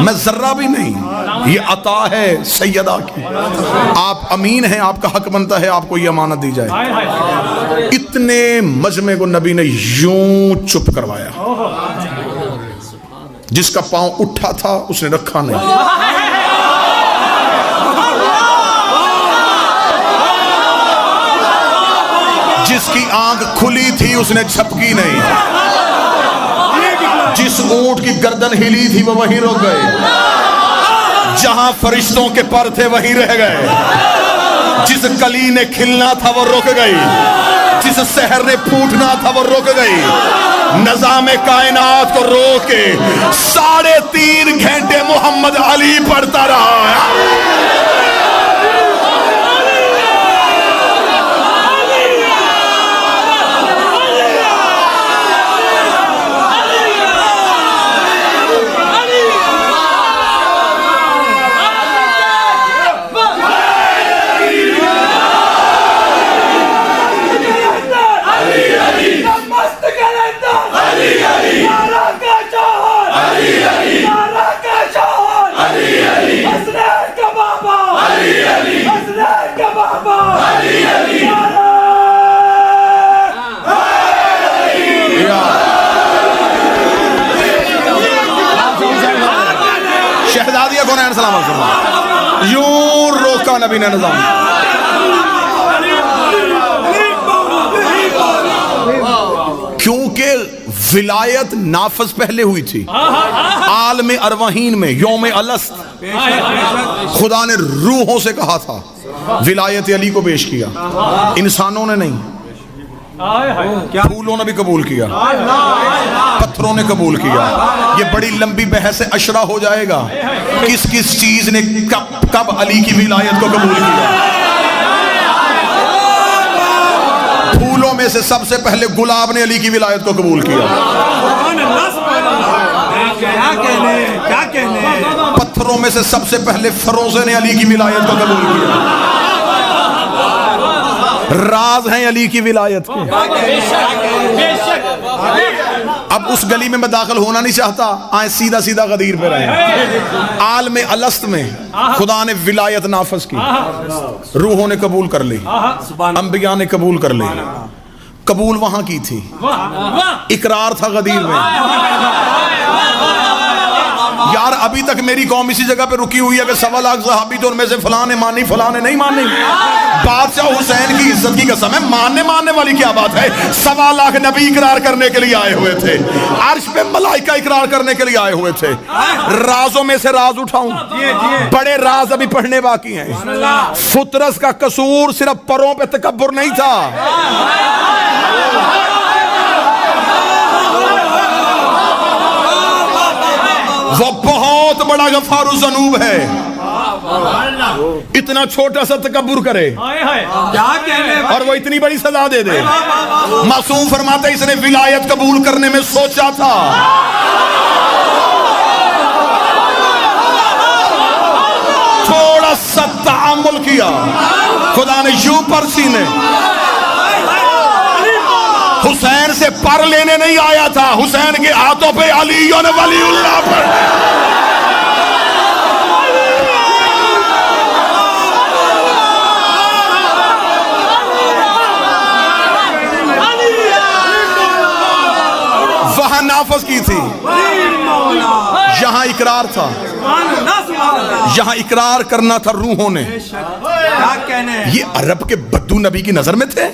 میں ذرہ بھی نہیں. یہ عطا ہے سیدہ کی. آپ امین ہیں, آپ کا حق بنتا ہے آپ کو یہ امانت دی جائے. اتنے مجمع کو نبی نے یوں چپ کروایا. جس کا پاؤں اٹھا تھا اس نے رکھا نہیں. جس کی آنکھ کھلی تھی اس نے جھپکی نہیں. جس اونٹ کی گردن ہلی تھی وہ وہیں رک گئے. جہاں فرشتوں کے پر تھے وہیں رہ گئے. جس کلی نے کھلنا تھا وہ رک گئی. جس سحر نے پھوٹنا تھا وہ رک گئی. نظام کائنات کو روک کے 3.5 گھنٹے محمد علی پڑھتا رہا. شہزادیہ کونین سلام علیکم. یوں روکا نبی نے نظام. کیونکہ ولایت نافذ پہلے ہوئی تھی. عالم ارواحین میں یوم الست خدا نے روحوں سے کہا تھا ولایت علی کو پیش کیا. انسانوں نے نہیں. پھولوں نے بھی قبول کیا, پتھروں نے قبول کیا. یہ بڑی لمبی بحث اشرا ہو جائے گا کس کس چیز نے کب علی کی ولایت کو قبول کیا. پھولوں میں سے سب سے پہلے گلاب نے علی کی ولایت کو قبول کیا. پتھروں میں سے سب سے پہلے فروزے نے علی کی ولایت کو قبول کیا. راز ہیں علی کی ولایت کے. اب اس گلی میں داخل ہونا نہیں چاہتا, آئیں سیدھا سیدھا غدیر پہ رہیں. عالم الست میں خدا نے ولایت نافذ کی. روحوں نے قبول کر لی, انبیاء نے قبول کر لی. قبول وہاں کی تھی, اقرار تھا غدیر میں. یار ابھی تک میری قوم اسی جگہ پہ رکی ہوئی ہے کہ 1.25 لاکھ صحابی تو ان میں سے فلاں نے مانی فلاں نے نہیں مانی. بادشاہ حسین کی عزت کی قسم ہے, ماننے والی کیا بات ہے. 1.25 لاکھ نبی اقرار کرنے کے لیے آئے ہوئے تھے. عرش پہ ملائکہ اقرار کرنے کے لیے آئے ہوئے تھے. رازوں میں سے راز اٹھاؤں, بڑے راز ابھی پڑھنے باقی ہیں. فطرس کا قصور صرف پروں پہ تکبر نہیں تھا. وہ بہت بڑا غفار الذنوب ہے. اتنا چھوٹا سا تکبر کرے اور وہ اتنی بڑی سزا دے دے. معصوم فرماتے اس نے ولایت قبول کرنے میں سوچا تھا. تھوڑا سا تعامل کیا, خدا نے یوں پر سینے. حسین سے پر لینے نہیں آیا تھا, حسین کے ہاتھوں پہ علی ولی اللہ پر. وہاں نافذ کی تھی, یہاں اقرار تھا. یہاں اقرار کرنا تھا روحوں نے. یہ عرب کے بدو نبی کی نظر میں تھے,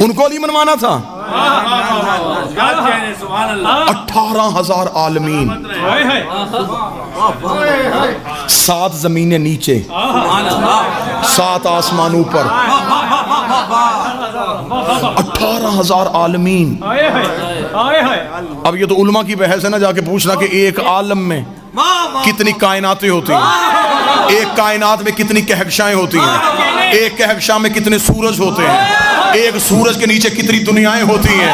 ان کو علی منوانا تھا. 18,000 عالمین, 7 زمینیں نیچے, 7 آسمان اوپر, 18,000 عالمین. اب یہ تو علماء کی بحث ہے نا, جا کے پوچھنا کہ ایک عالم میں کتنی کائناتیں ہوتی ہیں, ایک کائنات میں کتنی کہکشائیں ہوتی ہیں, ایک کہکشاں میں کتنے سورج ہوتے ہیں, ایک سورج کے نیچے کتنی دنیایں ہوتی ہیں.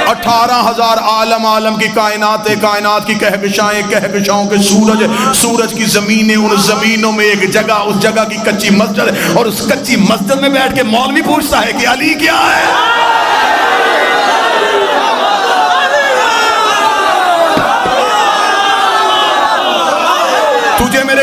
18,000 عالم کی کائنات کی کہکشائیں, کہکشاؤں کے سورج کی زمینیں, ان زمینوں میں ایک جگہ, اس جگہ کی کچی مسجد, اور اس کچی مسجد میں بیٹھ کے مولوی پوچھتا ہے کہ علی کیا ہے.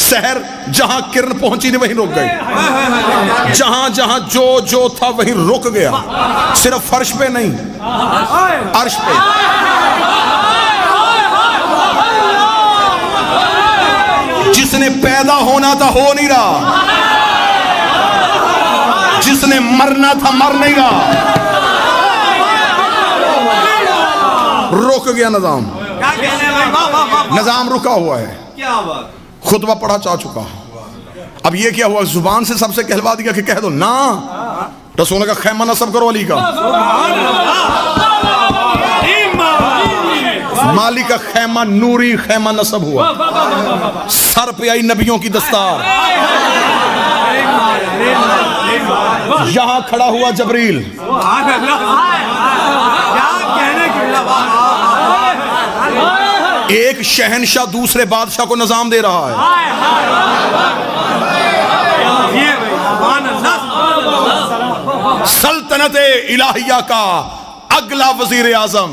سحر جہاں کرن پہنچی نہیں وہیں رک گئی, جہاں جہاں جو تھا وہیں رک گیا, صرف فرش پہ نہیں عرش پہ. جس نے پیدا ہونا تھا ہو نہیں رہا, جس نے مرنا تھا مر نہیں رہا, رک گیا نظام. نظام رکا ہوا ہے. خطبہ پڑھا چاہ چکا. اب یہ کیا ہوا, زبان سے سب سے کہلوا دیا کہ کہہ دو نا رسول کا خیمہ نصب کرو علی کا, مالی کا خیمہ نوری خیمہ نصب ہوا, سر پہ آئی نبیوں کی دستار, یہاں کھڑا ہوا جبریل, ایک شہنشاہ دوسرے بادشاہ کو نظام دے رہا ہے. سلطنت الہیہ کا اگلا وزیر اعظم.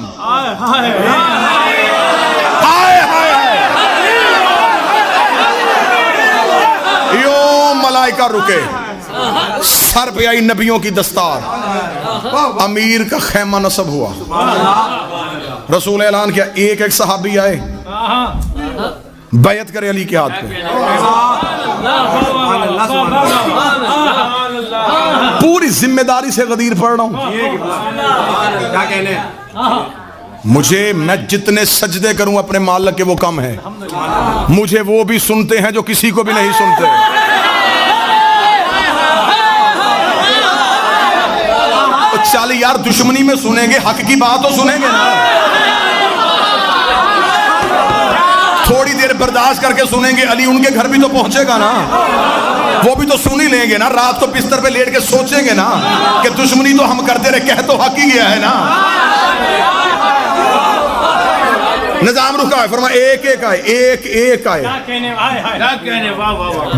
یوں ملائکہ رکے, سر پہ آئی نبیوں کی دستار, امیر کا خیمہ نصب ہوا. رسول اعلان کیا, ایک ایک صحابی آئے بیعت کرے علی کے ہاتھ پہ. پوری ذمہ داری سے غدیر پڑھ رہا ہوں. مجھے, میں جتنے سجدے کروں اپنے مالک کے وہ کم ہے. مجھے وہ بھی سنتے ہیں جو کسی کو بھی نہیں سنتے. چالی یار دشمنی میں سنیں گے, حق کی بات تو سنیں گے نا. تھوڑی دیر برداشت کر کے سنیں گے, علی ان کے گھر بھی تو پہنچے گا نا, وہ بھی تو سن ہی لیں گے نا. رات کو بستر پہ لیٹ کے سوچیں گے نا کہ دشمنی تو ہم کرتے رہے, کہہ تو حق ہی گیا ہے نا. نظام رکا ہے, فرما ایک ایک آئے, ایک ایک آئے,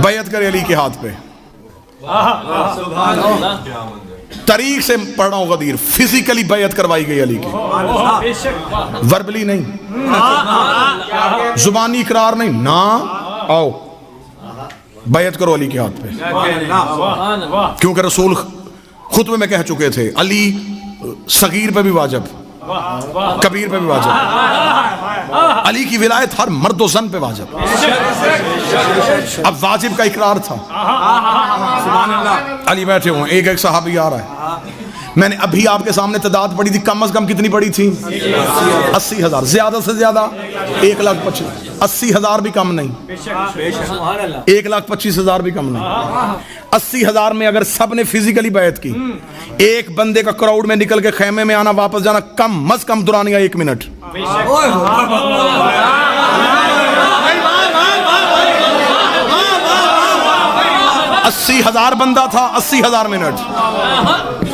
بیعت کرے علی کے ہاتھ پہ. طریق سے پڑھ رہا ہوں غدیر, فزیکلی بیعت کروائی گئی علی کی, وربلی نہیں, زبانی اقرار نہیں, نا آؤ بیعت کرو علی کے ہاتھ پہ. کیونکہ رسول خطبے میں کہہ چکے تھے, علی صغیر پہ بھی واجب, کبیر پہ بھی واجب, علی کی ولایت ہر مرد و زن پہ واجب. اب واجب کا اقرار تھا. علی بیٹھے ہوئے, ایک ایک صحابی آ رہا ہے. میں نے ابھی آپ کے سامنے تعداد پڑھی تھی, کم از کم کتنی پڑھی تھی؟ 80,000. زیادہ سے زیادہ 1,25,000. 80,000 بھی کم نہیں, 1,25,000 بھی کم نہیں. 80,000 میں اگر سب نے فزیکلی بیعت کی, ایک بندے کا کراؤڈ میں نکل کے خیمے میں آنا واپس جانا کم از کم دورانیہ 1 منٹ. 80,000 بندہ تھا, 80,000 منٹ.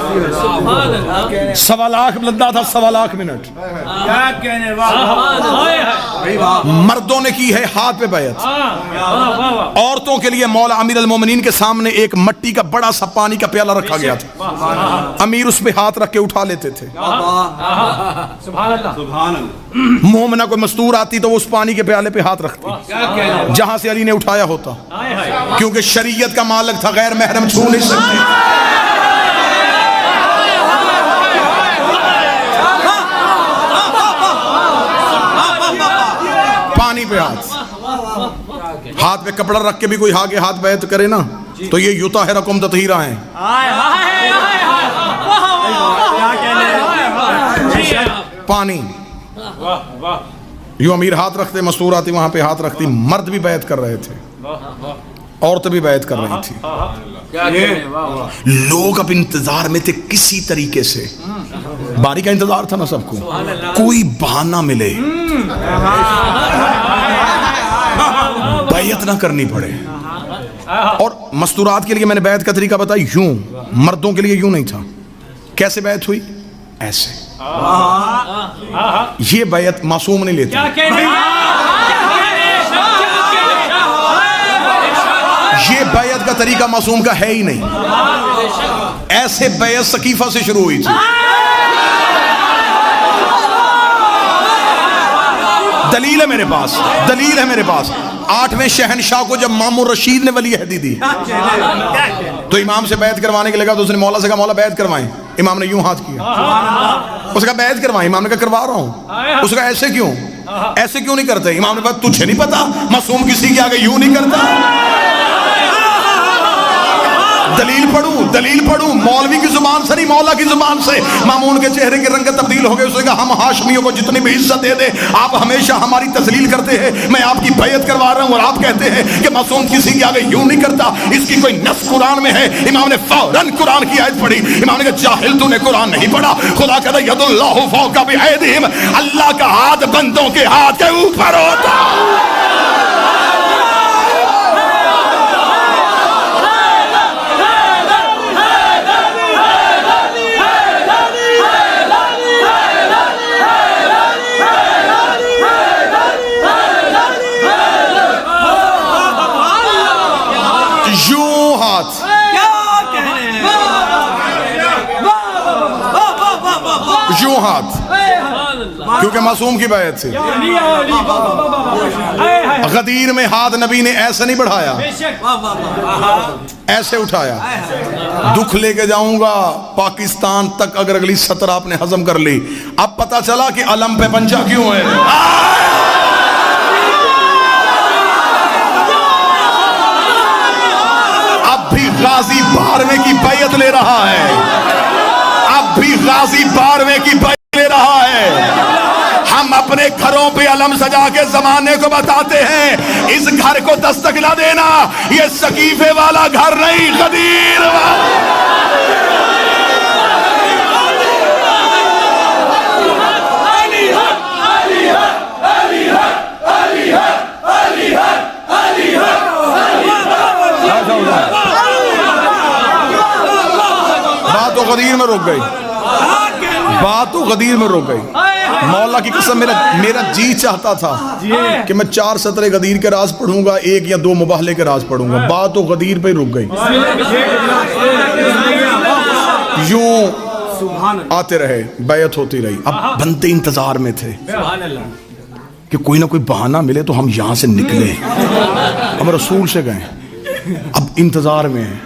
1.25 لاکھ بندہ تھا, 1.25 لاکھ منٹ. مردوں نے کی ہے ہاتھ پہ بیعت. عورتوں کے لیے مولا امیر المومنین کے سامنے ایک مٹی کا بڑا سا پانی کا پیالہ رکھا گیا تھا, امیر اس پہ ہاتھ رکھ کے اٹھا لیتے تھے. مومنہ کو مستور آتی تو وہ اس پانی کے پیالے پہ ہاتھ رکھتی جہاں سے علی نے اٹھایا ہوتا, کیونکہ شریعت کا مالک تھا, غیر محرم چھو نہیں سکتے. پانی پہ ہاتھ پہ کپڑا رکھ کے بھی کوئی آگے ہاتھ بیعت کرے نا تو یہ یطہرکم تطہیرا ہیں. پانی یوں امیر ہاتھ رکھتے, مستور آتی وہاں پہ ہاتھ رکھتی. مرد بھی بیعت کر رہے تھے, عورتیں بھی بیعت کر رہی تھی. لوگ اب انتظار میں تھے کسی طریقے سے, باری کا انتظار تھا نا سب کو, کوئی بہانہ ملے بیعت نہ کرنی پڑے. اور مستورات کے لیے میں نے بیعت کا طریقہ بتایا یوں, مردوں کے لیے یوں نہیں تھا. کیسے بیعت ہوئی؟ ایسے. یہ بیعت معصوم نہیں لیتے. یہ بیعت کا طریقہ معصوم کا ہے ہی نہیں. ایسے بیعت سقیفہ سے شروع ہوئی تھی. دلیل ہے میرے پاس, دلیل ہے میرے پاس. 8ویں شہنشاہ کو جب مامون رشید نے ولی عہدی دی تو امام سے بیعت کروانے کے لگا تو اس نے مولا سے کہا مولا بیعت کروائیں. امام نے یوں ہاتھ کیا. اس نے کہا بیعت کروائیں. امام نے کہا کروا رہا ہوں. اس نے کہا ایسے کیوں؟ ایسے کیوں نہیں کرتے؟ امام نے کہا تجھے نہیں پتا معصوم کسی کے آگے یوں نہیں کرتا؟ دلیل پڑھوں مولوی کی زبان سے نہیں مولا کی زبان سے. مامون کے چہرے کی رنگت تبدیل ہو گئی. اس نے کہا ہم ہاشمیوں کو جتنی بھی عزت دے دیں آپ ہمیشہ ہماری تذلیل کرتے ہیں. میں آپ کی بیعت کروا رہا ہوں اور آپ کہتے ہیں کہ معصوم کسی کے آگے یوں نہیں کرتا. اس کی کوئی نص قرآن میں ہے؟ امام نے فوراً قرآن کی آیت پڑھی. امام نے کہا جاہل تو نے قرآن نہیں پڑھا. خدا کہتا ید اللہ فوق بایدیہم، اللہ کا ہاتھ بندوں کے ہاتھ کے اوپر ہوتا. یوں ہاتھ کیونکہ معصوم کی بیعت سے. غدیر میں ہاتھ نبی نے ایسے نہیں بڑھایا، ایسے اٹھایا. دکھ لے کے جاؤں گا پاکستان تک اگر اگلی سطر آپ نے ہضم کر لی. اب پتا چلا کہ علم پہ پنجا کیوں ہے. اب بھی غازی 12ویں کی بیعت لے رہا ہے. اب بھی غازی 12ویں کی بیعت لے رہا ہے. ہم اپنے گھروں پہ علم سجا کے زمانے کو بتاتے ہیں اس گھر کو دستک نہ دینا، یہ سقیفے والا گھر نہیں، غدیر والا. بات تو غدیر میں رک گئی، بات تو غدیر میں رک گئی. مولا کی قسم میرا جی چاہتا تھا کہ میں 4 سطرے غدیر کے راز پڑھوں گا، 1 یا 2 مباہلے کے راز پڑھوں گا. بات تو غدیر پہ رک گئی. یوں آتے رہے، بیعت ہوتی رہی. اب بنتے انتظار میں تھے کہ کوئی نہ کوئی بہانہ ملے تو ہم یہاں سے نکلے. ہم رسول سے گئے، اب انتظار میں ہیں.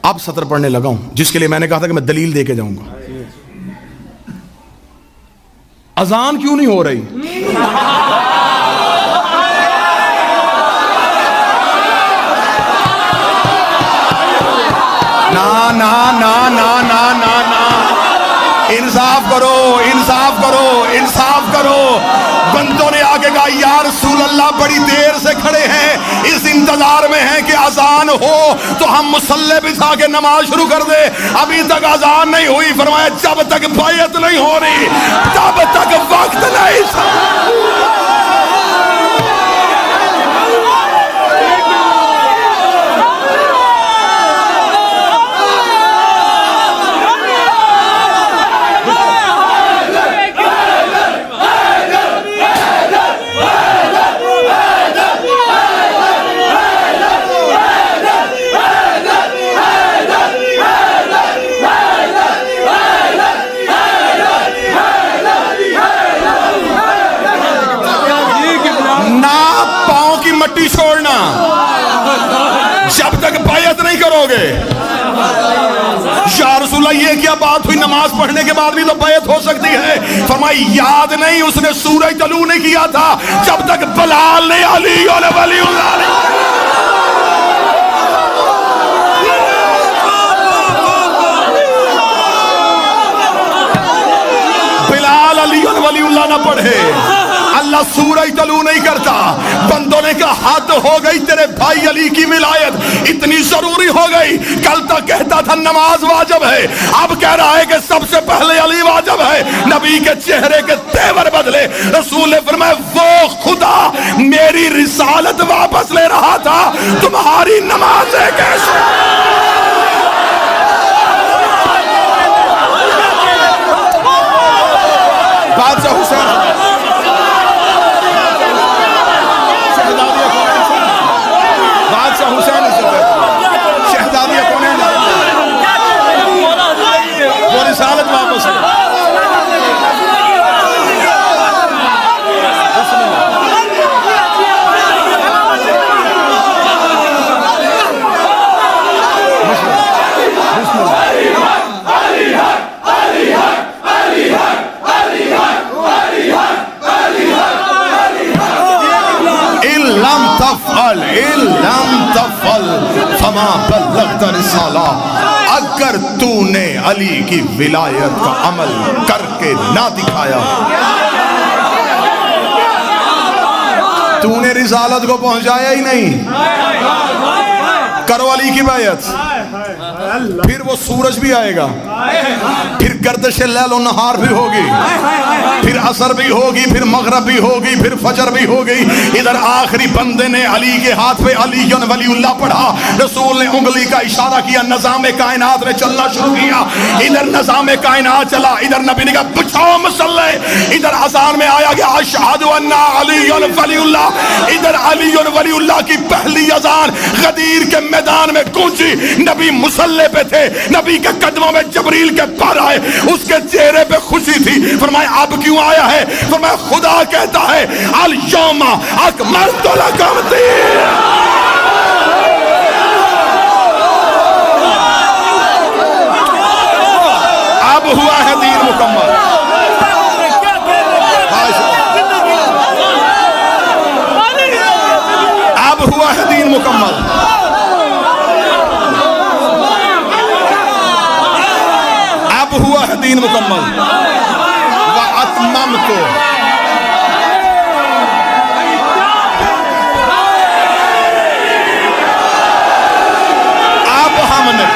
اب سطر پڑھنے لگا ہوں جس کے لیے میں نے کہا تھا کہ میں دلیل دے کے جاؤں گا. اذان کیوں نہیں ہو رہی؟ نا نا نا نا نا نا نا، انصاف کرو انصاف کرو انصاف کرو. بندوں نے آگے کہا یا رسول اللہ بڑی دیر سے کھڑے ہیں، اس انتظار میں ہیں کہ اذان ہو تو ہم مصلی بچھا کے نماز شروع کر دے. ابھی تک اذان نہیں ہوئی. فرمایا جب تک بیعت نہیں ہو رہی تب تک وقت نہیں تھا. چھوڑنا جب تک بیعت نہیں کرو گے. یا رسول اللہ یہ کیا بات ہوئی، نماز پڑھنے کے بعد بھی تو بیعت ہو سکتی ہے. فرمائی یاد نہیں اس نے سورج طلوع نہیں کیا تھا جب تک بلال نے علی اور ولی اللہ بلال علی اور ولی اللہ نہ پڑھے. اللہ سورج طلوع نہیں کرتا. بندوں نے کہا حد ہو گئی، تیرے بھائی علی کی ولایت اتنی ضروری ہو گئی. کل تک کہتا تھا نماز واجب ہے، اب کہہ رہا ہے کہ سب سے پہلے علی واجب ہے. نبی کے چہرے کے تیور بدلے. رسول نے فرمایا وہ خدا میری رسالت واپس لے رہا تھا، تمہاری نمازیں کیسے؟ بادشاہ حسین شہزادی کون ہے؟ وہ رسالت واپس ہے. فما بلغت رسالہ، اگر تو نے علی کی ولایت کا عمل کر کے نہ دکھایا، تو نے رسالت کو پہنچایا ہی نہیں، کرو علی کی بیعت، پھر وہ سورج بھی آئے گا، پھر گردش لیل و نہار بھی ہوگی، پھر عصر بھی ہوگی، پھر مغرب بھی ہوگی، پھر فجر بھی ہوگی۔ ادھر آخری بندے نے علی کے ہاتھ پہ علی ولی اللہ پڑھا، رسول نے انگلی کا اشارہ کیا، نظام کائنات نے چلنا شروع کیا، ادھر نظام کائنات چلا، ادھر نبی نے کہا بچھاؤ مسلح، ادھر اذان میں آیا گیا اشہد ان علی ولی اللہ، ادھر علی ولی اللہ کی پہلی اذان غدیر کے میدان میں گونجی، نبی مسلح پہ تھے، نبی کے قدموں میں جبریل کے پر آئے، اس کے چہرے پہ خوشی تھی، فرمایا اب کیوں آیا ہے؟ فرمایا خدا کہتا ہے الیوم اکملت لکم دین، اب ہوا ہے دین مکمل، اب ہوا ہے دین مکمل، ہوا ہے دین مکمل، وَأَتْمَمْتُ، اب ہم نے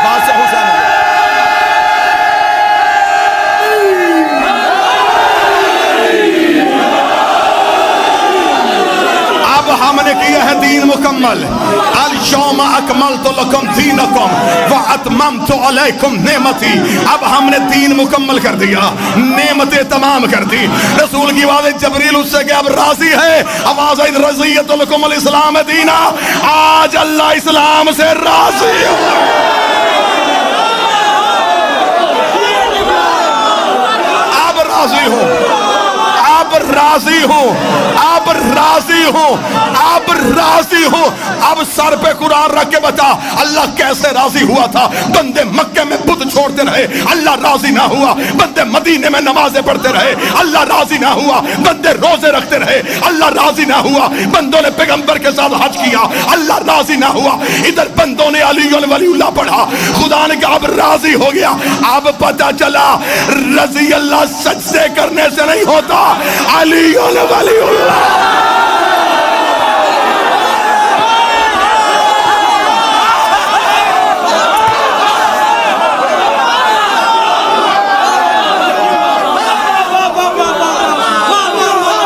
بادشاہ حسین، اب ہم نے کیا ہے دین مکمل، اليوم اکملت لکم دینکم واتممت علیکم نعمتی، اب ہم نے دین مکمل کر دیا، نعمتیں تمام کر دی۔ رسول کی آواز جبریل اس سے کہ اب راضی ہے، آواز رضیت لکم الاسلام دینا، آج اللہ اسلام سے راضی ہے، اب راضی ہو، اب راضی ہو، اب راضی ہو، اب راضی ہو۔ اب سر پہ قرآن رکھ کے بتا اللہ کیسے راضی ہوا تھا۔ بندے مکے میں بت چھوڑتے رہے، اللہ راضی نہ ہوا۔ بندے مدینے میں نمازیں پڑھتے رہے، اللہ راضی نہ ہوا۔ بندے روزے رکھتے رہے، اللہ راضی نہ ہوا۔ بندوں نے پیغمبر کے ساتھ حج کیا، اللہ راضی نہ ہوا۔ ادھر بندوں نے علی ولی اللہ پڑھا، خدا نے کہا اب راضی ہو گیا۔ اب پتہ چلا رضی اللہ سجدے کرنے سے نہیں ہوتا، علی ولی اللہ۔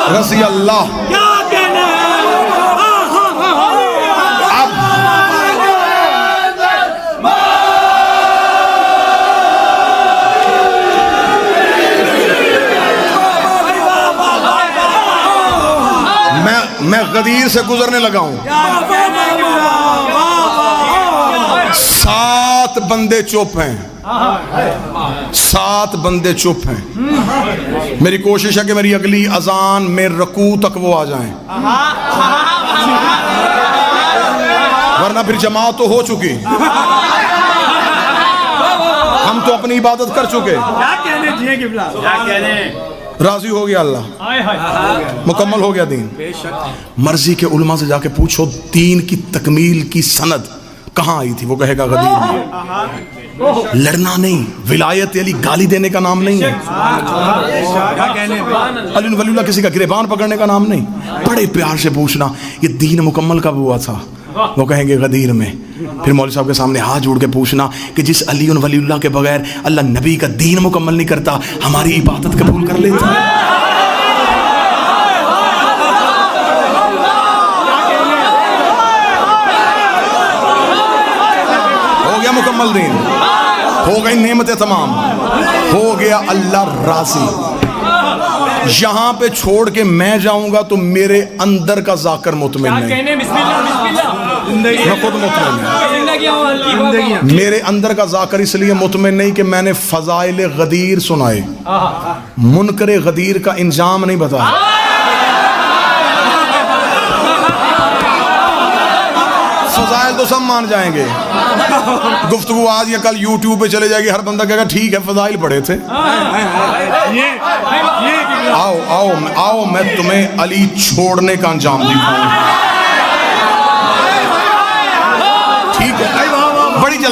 رضی اللہ اب میں غدیر سے گزرنے لگا ہوں، 7 بندے چپ ہیں، 7 بندے چپ ہیں۔ میری کوشش ہے کہ میری اگلی اذان میں رکوع تک وہ آ جائیں، ورنہ پھر جماعت تو ہو چکی، ہم تو اپنی عبادت کر چکے۔ راضی ہو گیا اللہ، مکمل ہو گیا دین۔ مرضی کے علماء سے جا کے پوچھو دین کی تکمیل کی سند کہاں آئی تھی، وہ کہے گا غدیر میں۔ لڑنا نہیں، ولایت علی گالی دینے کا نام نہیں ہے، علی ولی اللہ کسی کا گریبان پکڑنے کا نام نہیں۔ بڑے پیار سے پوچھنا یہ دین مکمل کب ہوا تھا، وہ کہیں گے غدیر میں۔ پھر مولوی صاحب کے سامنے ہاتھ جوڑ کے پوچھنا کہ جس علی ولی اللہ کے بغیر اللہ نبی کا دین مکمل نہیں کرتا، ہماری عبادت قبول کر لیتا۔ ہو گیا مکمل دین، ہو گئی نعمتیں تمام، ہو گیا اللہ راضی۔ یہاں پہ چھوڑ کے میں جاؤں گا تو میرے اندر کا ذاکر مطمئن نہیں، میں خود مطمئن نہیں، میرے اندر کا ذاکر اس لیے مطمئن نہیں کہ میں نے فضائل غدیر سنائے، منکر غدیر کا انجام نہیں بتایا۔ فضائل تو سب مان جائیں گے، گفتگو آج یا کل یوٹیوب پہ چلے جائے گی، ہر بندہ کہے گا ٹھیک ہے فضائل پڑھے تھے۔ آؤ آؤ آؤ میں تمہیں علی چھوڑنے کا انجام دکھاؤں۔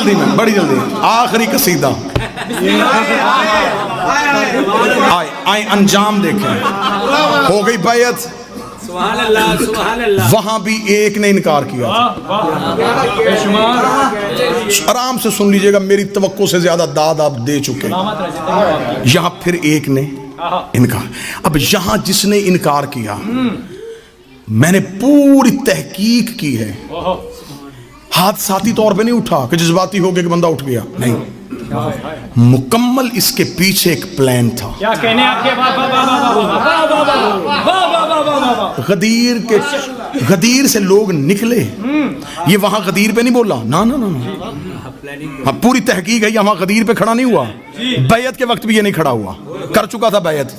جلدی میں، بڑی جلدی، آخری قصیدہ آئے انجام دیکھیں. ہو گئی بیعت، سبحان اللہ سبحان اللہ. وہاں بھی ایک نے انکار کیا. آرام سے سن لیجئے گا، میری توقع سے زیادہ داد آپ دے چکے. یہاں پھر ایک نے انکار. اب یہاں جس نے انکار کیا، میں نے پوری تحقیق کی ہے، حادثاتی طور پہ نہیں اٹھا کہ جذباتی ہو گیا کہ بندہ اٹھ گیا، نہیں، مکمل اس کے پیچھے ایک پلان تھا. کیا کہنے آپ کے غدیر سے لوگ نکلے. یہ وہاں غدیر پہ نہیں بولا، نا نا نا، ہاں پوری تحقیق ہے، یہ وہاں غدیر پہ کھڑا نہیں ہوا. بیعت کے وقت بھی یہ نہیں کھڑا ہوا، کر چکا تھا بیعت،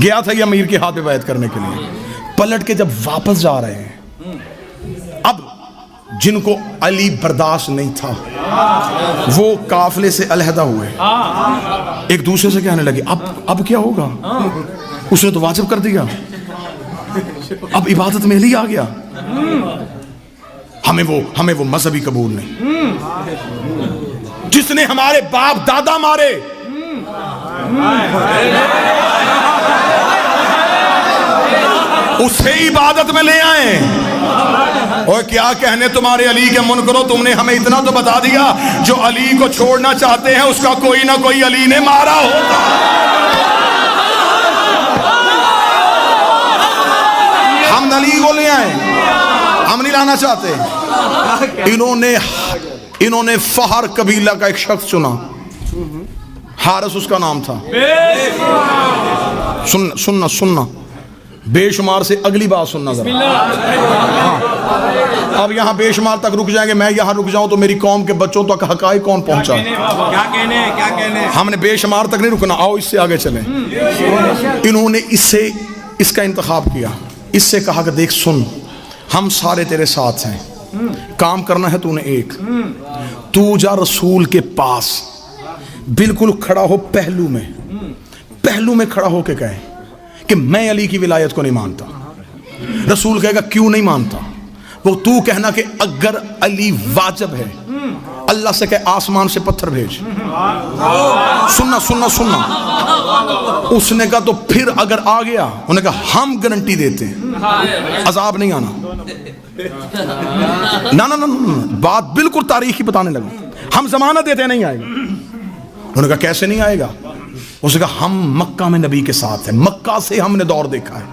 گیا تھا یہ امیر کے ہاتھ پہ بیعت کرنے کے لیے. پلٹ کے جب واپس جا رہے ہیں، اب جن کو علی برداشت نہیں تھا وہ قافلے سے علیحدہ ہوئے، ایک دوسرے سے کہنے لگے اب کیا ہوگا، اس نے تو واجب کر دیا، اب عبادت میں ہی آ گیا، ہمیں وہ مذہبی قبول نہیں جس نے ہمارے باپ دادا مارے. اسے عبادت میں لے آئے. اور کیا کہنے تمہارے علی کے منکرو، تم نے ہمیں اتنا تو بتا دیا، جو علی کو چھوڑنا چاہتے ہیں اس کا کوئی نہ کوئی علی نے مارا ہوتا. ہم علی کو لے آئے، ہم نہیں لانا چاہتے. انہوں نے فہر قبیلہ کا ایک شخص چنا، حارث اس کا نام تھا. سننا بے شمار سے اگلی بات سننا ذرا. اب یہاں بے شمار تک رک جائیں گے، میں یہاں رک جاؤں تو میری قوم کے بچوں تک حقائق کون پہنچا. کیا کہنے ہم نے بے شمار تک نہیں رکنا، آؤ اس سے آگے چلیں. انہوں نے اس کا انتخاب کیا، اس سے کہا کہ دیکھ سن، ہم سارے تیرے ساتھ ہیں، کام کرنا ہے تو نے ایک، تو جا رسول کے پاس، بالکل کھڑا ہو پہلو میں کھڑا ہو کے کہے کہ میں علی کی ولایت کو نہیں مانتا. رسول کہے گا کیوں نہیں مانتا؟ وہ تو کہنا کہ اگر علی واجب ہے، اللہ سے کہ آسمان سے پتھر بھیج. سننا اس نے کہا تو پھر اگر آ گیا، انہوں نے کہا ہم گارنٹی دیتے ہیں عذاب نہیں آنا. نا بات بالکل تاریخی بتانے لگا، ہم ضمانت دیتے ہیں نہیں آئے گا. انہوں نے کہا کیسے نہیں آئے گا؟ اس نے کہا ہم مکہ میں نبی کے ساتھ ہیں، مکہ سے ہم نے دور دیکھا ہے.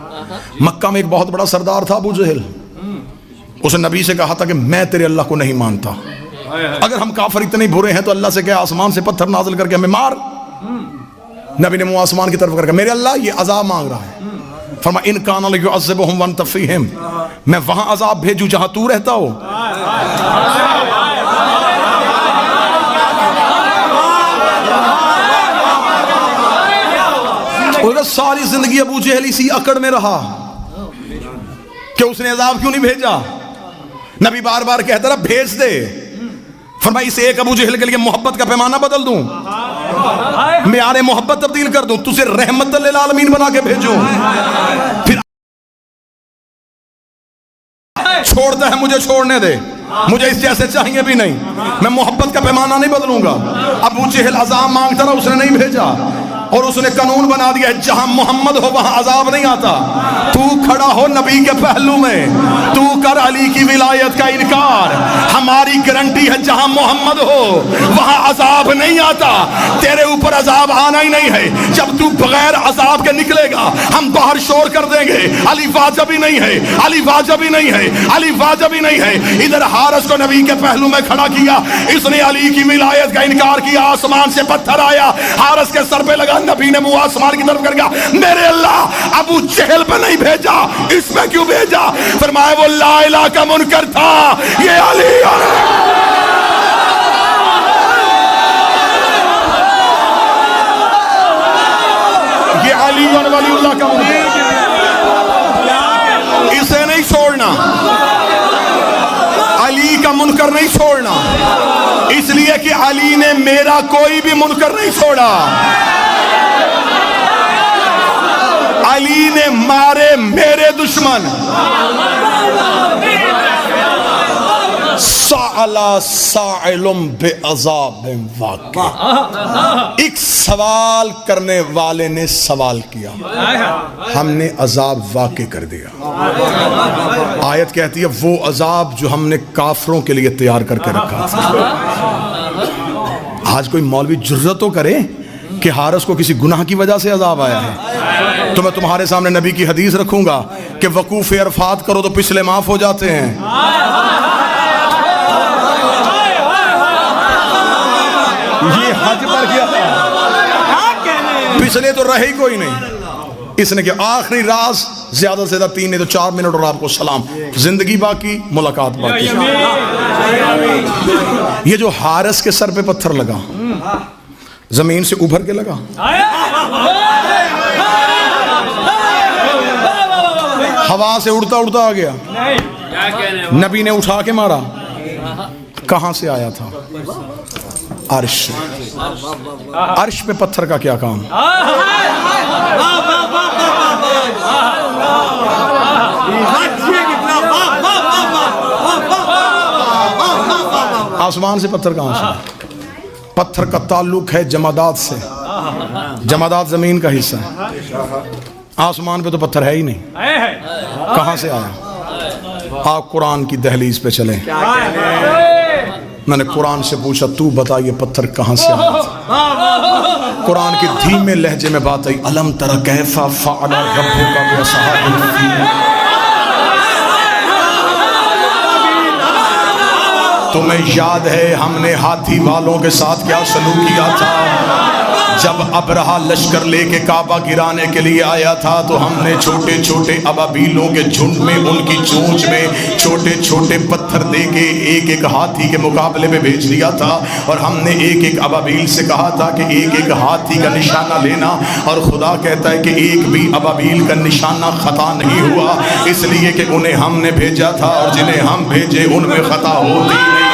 مکہ میں ایک بہت بڑا سردار تھا ابو جہل، اس نے نبی سے کہا تھا کہ میں تیرے اللہ کو نہیں مانتا، اگر ہم کافر اتنے برے ہیں تو اللہ سے کہ آسمان سے پتھر نازل کر کے ہمیں مار. نبی نے منہ آسمان کی طرف کر کے میرے اللہ یہ عذاب مانگ رہا ہے. فرما ان کان لیعذبہم وانت فیہم، میں وہاں عذاب بھیجوں جہاں تو رہتا ہو. ساری زندگی ابو جہل اسی اکڑ میں رہا کہ اس نے عذاب کیوں نہیں بھیجا. نبی بار بار کہتا رہا بھیج دے. فرمایا اس ایک ابو جہل کے لیے محبت کا پیمانہ بدل دوں، معیار محبت تبدیل کر دوں، تجھے رحمت للعالمین بنا کے بھیجوں. پھر چھوڑتا ہے مجھے چھوڑنے دے، مجھے اس جیسے چاہیے بھی نہیں، میں محبت کا پیمانہ نہیں بدلوں گا. ابو جہل عذاب مانگتا رہا، اس نے نہیں بھیجا، اور اس نے قانون بنا دیا جہاں محمد ہو وہاں عذاب نہیں آتا. تو کھڑا ہو نبی کے پہلو میں، تو کر علی کی ولایت کا انکار، ہماری گارنٹی ہے جہاں محمد ہو وہاں عذاب نہیں آتا. تیرے اوپر عذاب آنا ہی نہیں ہے. جب تو بغیر عذاب کے نکلے گا ہم باہر شور کر دیں گے علی واجب ہی نہیں ہے، علی واجب ہی نہیں ہے، علی واجب ہی نہیں ہے. ادھر حارث کو نبی کے پہلو میں کھڑا کیا، اس نے علی کی ولایت کا انکار کیا، آسمان سے پتھر آیا، حارث کے سر پہ لگا. نبی نے منہ آسمان کی طرف کر گیا، میرے اللہ ابو جہل پہ نہیں بھیجا، اس پہ کیوں بھیجا؟ فرمایا وہ لا الہ کا منکر تھا، یہ علی ولی اللہ کا منکر، اسے نہیں چھوڑنا، علی کا منکر نہیں چھوڑنا، اس لیے کہ علی نے میرا کوئی بھی منکر نہیں چھوڑا. علی نے مارے میرے دشمن، سألا سائل بعذاب واقع، ایک سوال کرنے والے نے سوال کیا، ہم نے عذاب واقع کر دیا۔ آیت کہتی ہے وہ عذاب جو ہم نے کافروں کے لیے تیار کر کے رکھا تھا۔ آج کوئی مولوی جرأت تو کرے کہ حارث کو کسی گناہ کی وجہ سے عذاب آیا ہے، تو میں تمہارے سامنے نبی کی حدیث رکھوں گا کہ وقوف عرفات کرو تو پچھلے معاف ہو جاتے ہیں۔ یہ حج پر کیا پچھلے تو رہے ہی کوئی نہیں۔ اس نے کہ آخری راز زیادہ سے زیادہ 3 نہیں تو 4 منٹ اور آپ کو سلام، زندگی باقی ملاقات باقی۔ یہ جو حارث کے سر پہ پتھر لگا زمین سے ابھر کے لگا، ہوا سے اڑتا اڑتا آ گیا، نبی نے اٹھا کے مارا، کہاں سے آیا تھا؟ عرش سے۔ عرش پہ پتھر کا کیا کام؟ آسمان سے پتھر کہاں سے؟ پتھر کا تعلق ہے جمادات سے، جمادات زمین کا حصہ ہے، آسمان پہ تو پتھر ہے ہی نہیں، کہاں سے آیا؟ آپ قرآن کی دہلیز پہ چلیں، میں نے قرآن سے پوچھا تو بتا یہ پتھر کہاں سے آیا تھا؟ قرآن کی دھیمے لہجے میں بات آئی، الم تر کیف فعل ربک باصحاب الفیل، تمہیں یاد ہے ہم نے ہاتھی والوں کے ساتھ کیا سلوک کیا تھا؟ جب ابرہا لشکر لے کے کعبہ گرانے کے لیے آیا تھا تو ہم نے چھوٹے چھوٹے ابابیلوں کے جھنڈ میں ان کی چونچ میں چھوٹے چھوٹے پتھر دے کے ایک ایک ہاتھی کے مقابلے میں بھیج دیا تھا، اور ہم نے ایک ایک ابابیل سے کہا تھا کہ ایک ایک ہاتھی کا نشانہ لینا، اور خدا کہتا ہے کہ ایک بھی ابابیل کا نشانہ خطا نہیں ہوا، اس لیے کہ انہیں ہم نے بھیجا تھا، اور جنہیں ہم بھیجے ان میں خطا ہوتی نہیں ہے،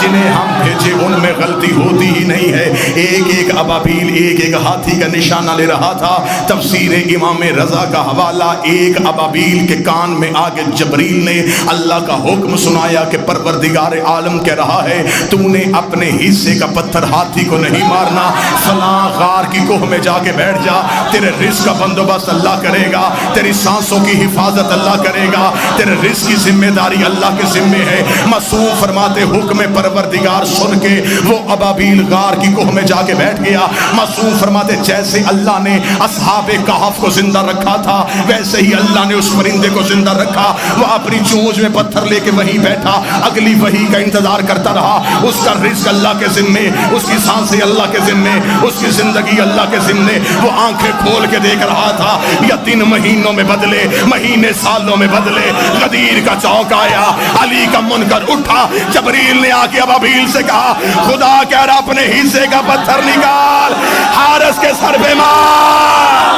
جنہیں ہم بھیجے ان میں غلطی ہوتی ہی نہیں ہے۔ ایک ایک ابابیل ایک ایک ہاتھی کا نشانہ لے رہا تھا۔ تفسیر امام رضا کا حوالہ، ایک ابابیل کے کان میں آگے جبریل نے اللہ کا حکم سنایا کہ پروردگار عالم کہہ رہا ہے تو نے اپنے حصے کا پتھر ہاتھی کو نہیں مارنا، فلاں غار کی کوہ میں جا کے بیٹھ جا، تیرے رزق کا بندوبست اللہ کرے گا، تیری سانسوں کی حفاظت اللہ کرے گا، تیرے رزق کی ذمہ داری اللہ کے ذمے ہے۔ معصوم فرماتے حکم پروردگار سن کے وہ ابابیل غار کی کوہ میں جا کے بیٹھ گیا۔ معصوم فرماتے جیسے اللہ نے اصحاب کہف کو زندہ رکھا تھا ویسے ہی اللہ نے اس پرندے کو زندہ رکھا، وہ اپنی چونچ میں پتھر لے کے وہیں بیٹھا، اگلی وحی کا انتظار کرتا رہا۔ اس کا رزق اللہ کے ذمے، اس کی سانسیں اللہ کے ذمے، اس کی زندگی اللہ کے ذمے۔ وہ آنکھیں کھول کے دیکھ رہا تھا، یا 3 مہینوں میں بدلے، مہینے سالوں میں بدلے۔ غدیر کا چونک آیا، علی کا منکر اٹھا، جبریل نے آ کے ابابیل سے کہا خدا کہہ رہا اپنے حصے کا پتھر نکال، حارث کے سر پہ مار۔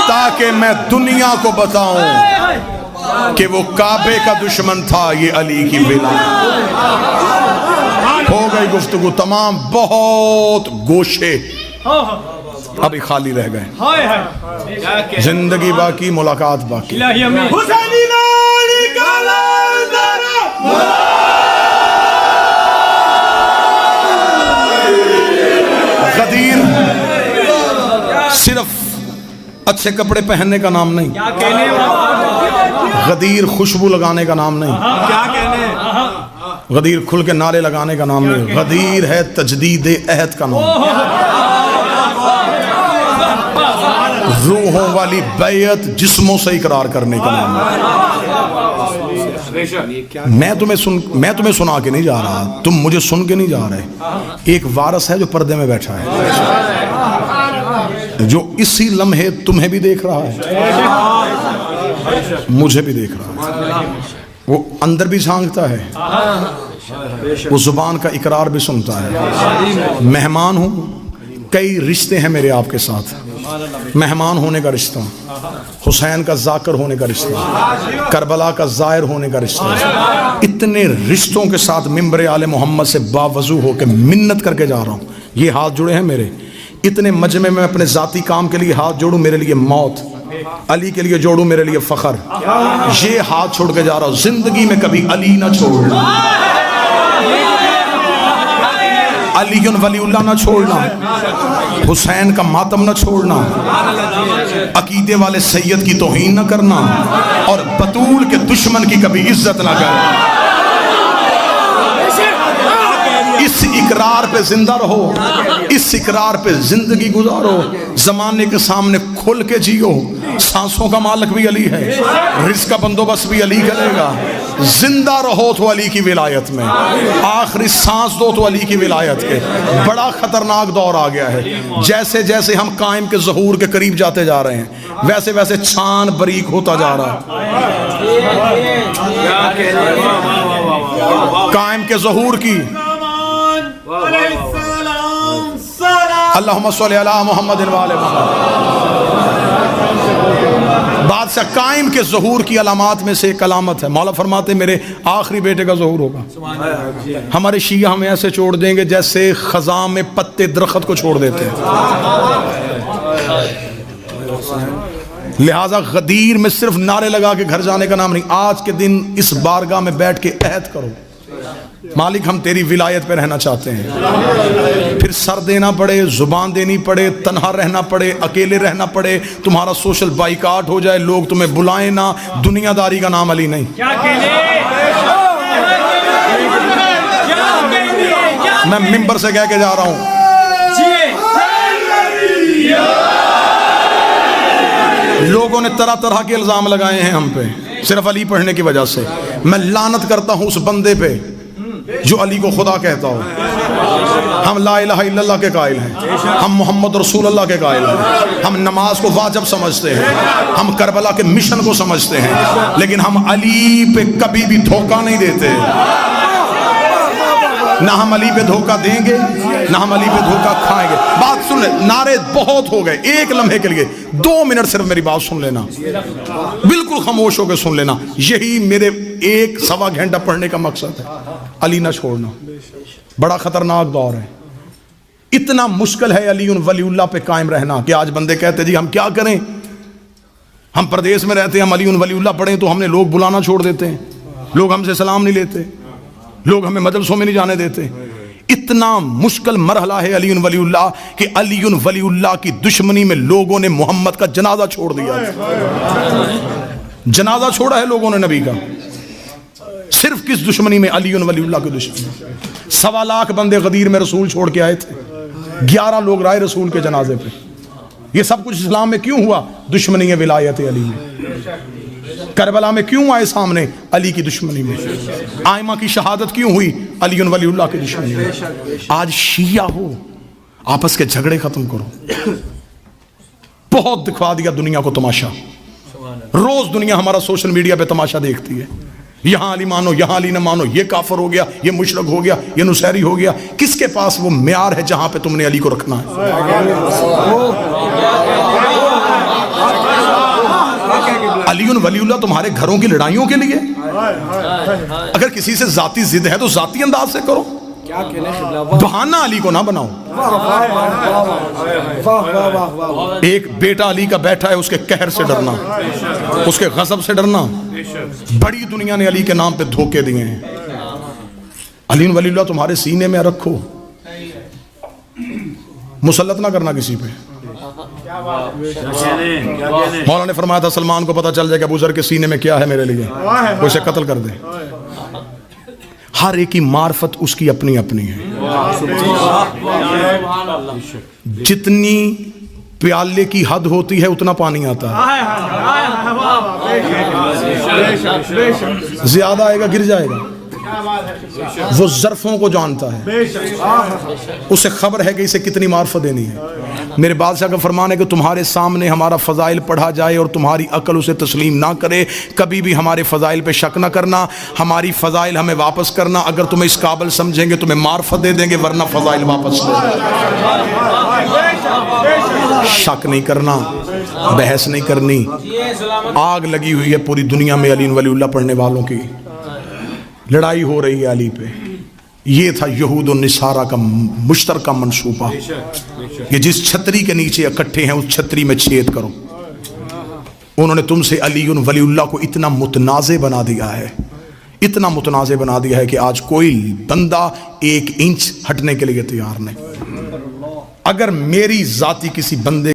تاکہ میں دنیا کو بتاؤں کہ وہ کعبے کا دشمن تھا، یہ علی کی ولایت۔ ہو گئی گفتگو تمام، بہت گوشے ابھی خالی رہ گئے، زندگی باقی ملاقات باقی۔ غدیر صرف اچھے کپڑے پہننے کا نام نہیں، غدیر خوشبو لگانے کا نام نہیں، غدیر کھل کے نعرے لگانے کا نام نہیں، غدیر ہے تجدید عہد کا نام، روحوں والی بیعت جسموں سے اقرار کرنے کا نام ہے۔ میں تمہیں سنا کے نہیں جا رہا، تم مجھے سن کے نہیں جا رہے۔ ایک وارث ہے جو پردے میں بیٹھا ہے، جو اسی لمحے تمہیں بھی دیکھ رہا ہے، مجھے بھی دیکھ رہا ہے، وہ اندر بھی جھانکتا ہے، وہ زبان کا اقرار بھی سنتا ہے۔ مہمان ہوں، کئی رشتے ہیں میرے آپ کے ساتھ، مہمان ہونے کا رشتہ، حسین کا ذاکر ہونے کا رشتہ، کربلا کا زائر ہونے کا رشتہ، اتنے رشتوں کے ساتھ ممبر آل محمد سے باوضو ہو کے منت کر کے جا رہا ہوں. یہ ہاتھ جڑے ہیں میرے، اتنے مجمع میں اپنے ذاتی کام کے لیے ہاتھ جوڑوں، میرے لیے موت، علی کے لیے جوڑوں، میرے لیے فخر. یہ ہاتھ چھوڑ کے جا رہا ہوں، زندگی میں کبھی علی نہ چھوڑنا، علی ولی اللہ نہ چھوڑنا، حسین کا ماتم نہ چھوڑنا، عقیدے والے سید کی توہین نہ کرنا، اور بطول کے دشمن کی کبھی عزت نہ کرنا. اس اقرار پہ زندہ رہو، اس اقرار پہ زندگی گزارو، زمانے کے سامنے کھل کے جیو. سانسوں کا مالک بھی علی ہے، رزق کا بندوبست بھی علی کرے گا. زندہ رہو تو علی کی ولایت میں، آخری سانس دو تو علی کی ولایت کے. بڑا خطرناک دور آ گیا ہے. جیسے جیسے ہم قائم کے ظہور کے قریب جاتے جا رہے ہیں، ویسے ویسے چھان بریک ہوتا جا رہا ہے. قائم کے ظہور کی اللہم صلی علی محمد وآل محمد. بادشاہ قائم کے ظہور کی علامات میں سے ایک علامت ہے، مولا فرماتے میرے آخری بیٹے کا ظہور ہوگا. ہمارے شیعہ ہمیں ایسے چھوڑ دیں گے جیسے خزاں میں پتے درخت کو چھوڑ دیتے ہیں. لہٰذا غدیر میں صرف نعرے لگا کے گھر جانے کا نام نہیں. آج کے دن اس بارگاہ میں بیٹھ کے عہد کرو، مالک ہم تیری ولایت پہ رہنا چاہتے ہیں. پھر سر دینا پڑے، زبان دینی پڑے، تنہا رہنا پڑے، اکیلے رہنا پڑے، تمہارا سوشل بائیکاٹ ہو جائے، لوگ تمہیں بلائیں نہ، دنیا داری کا نام علی نہیں. میں ممبر سے کہہ کے جا رہا ہوں، لوگوں نے طرح طرح کے الزام لگائے ہیں ہم پہ صرف علی پڑھنے کی وجہ سے. میں لعنت کرتا ہوں اس بندے پہ جو علی کو خدا کہتا ہو. ہم لا الہ الا اللہ کے قائل ہیں، ہم محمد رسول اللہ کے قائل ہیں، ہم نماز کو واجب سمجھتے ہیں، ہم کربلا کے مشن کو سمجھتے ہیں، لیکن ہم علی پہ کبھی بھی دھوکہ نہیں دیتے. نہ ہم علی پہ دھوکہ دیں گے، نہ ہم علی پہ دھوکہ کھائیں گے. بات سن لیں، نعرے بہت ہو گئے، ایک لمحے کے لیے 2 منٹ صرف میری بات سن لینا، بالکل خاموش ہو کے سن لینا. یہی میرے 1-1.25 گھنٹہ پڑھنے کا مقصد ہے، علی نہ چھوڑنا. بڑا خطرناک دور ہے، اتنا مشکل ہے علی ولی اللہ پہ قائم رہنا کہ آج بندے کہتے جی ہم کیا کریں، ہم پردیس میں رہتے ہیں، ہم علی ولی اللہ پڑھیں تو ہم نے لوگ بلانا چھوڑ دیتے ہیں، لوگ ہم سے سلام نہیں لیتے، لوگ ہمیں مجلسوں میں نہیں جانے دیتے. اتنا مشکل مرحلہ ہے علی ولی اللہ کہ علی ولی اللہ کی دشمنی میں لوگوں نے محمد کا جنازہ چھوڑ دیا. جنازہ چھوڑا ہے لوگوں نے نبی کا، صرف کس دشمنی میں؟ علی ولی اللہ کی دشمنی. 1.25 لاکھ بندے غدیر میں رسول چھوڑ کے آئے تھے، 11 لوگ رائے رسول کے جنازے پہ. یہ سب کچھ اسلام میں کیوں ہوا؟ دشمنی ولایت علی میں. کربلا میں کیوں آئے سامنے؟ علی کی دشمنی میں. آئمہ کی شہادت کیوں ہوئی؟ علی ولی اللہ کی دشمنی میں. آج شیعہ ہو، آپس کے جھگڑے ختم کرو. بہت دکھا دیا دنیا کو تماشا، روز دنیا ہمارا سوشل میڈیا پہ تماشا دیکھتی ہے. یہاں علی مانو، یہاں علی نہ مانو، یہ کافر ہو گیا، یہ مشرک ہو گیا، یہ نصیری ہو گیا. کس کے پاس وہ معیار ہے جہاں پہ تم نے علی کو رکھنا ہے؟ علی ولی اللہ تمہارے گھروں کی لڑائیوں کے لیے؟ اگر کسی سے ذاتی ضد ہے تو ذاتی انداز سے کرو، بہانہ علی کو نہ بناؤ. ایک بیٹا علی کا بیٹھا ہے، اس کے قہر سے ڈرنا، اس کے غضب سے ڈرنا. بڑی دنیا نے علی کے نام پہ دھوکے دیے ہیں. علی ولی اللہ تمہارے سینے میں رکھو، مسلط نہ کرنا کسی پہ. مولا نے فرمایا تھا سلمان کو پتا چل جائے کہ ابو ذر کے سینے میں کیا ہے میرے لیے، وہ اسے قتل کر دے. ہر ایک کی معرفت اس کی اپنی اپنی ہے. جتنی پیالے کی حد ہوتی ہے اتنا پانی آتا ہے، زیادہ آئے گا گر جائے گا. وہ ظرفوں کو جانتا ہے، اسے خبر ہے کہ اسے کتنی معرفت دینی ہے. میرے بادشاہ کا فرمان ہے کہ تمہارے سامنے ہمارا فضائل پڑھا جائے اور تمہاری عقل اسے تسلیم نہ کرے، کبھی بھی ہمارے فضائل پہ شک نہ کرنا، ہماری فضائل ہمیں واپس کرنا. اگر تمہیں اس قابل سمجھیں گے تمہیں معرفت دے دیں گے، ورنہ فضائل واپس دیں گے. شک نہیں کرنا، بحث نہیں کرنی. آگ لگی ہوئی ہے پوری دنیا میں علی ولی اللہ پڑھنے والوں کی، لڑائی ہو رہی ہے علی پہ. یہ تھا یہود و نصارہ کا مشترکہ منصوبہ کہ جس چھتری کے نیچے اکٹھے ہیں اس چھتری میں چھید کرو. انہوں نے تم سے علی ولی اللہ کو اتنا متنازع بنا دیا ہے، اتنا متنازع بنا دیا ہے کہ آج کوئی بندہ 1 انچ ہٹنے کے لیے تیار نہیں. اگر میری ذاتی کسی بندے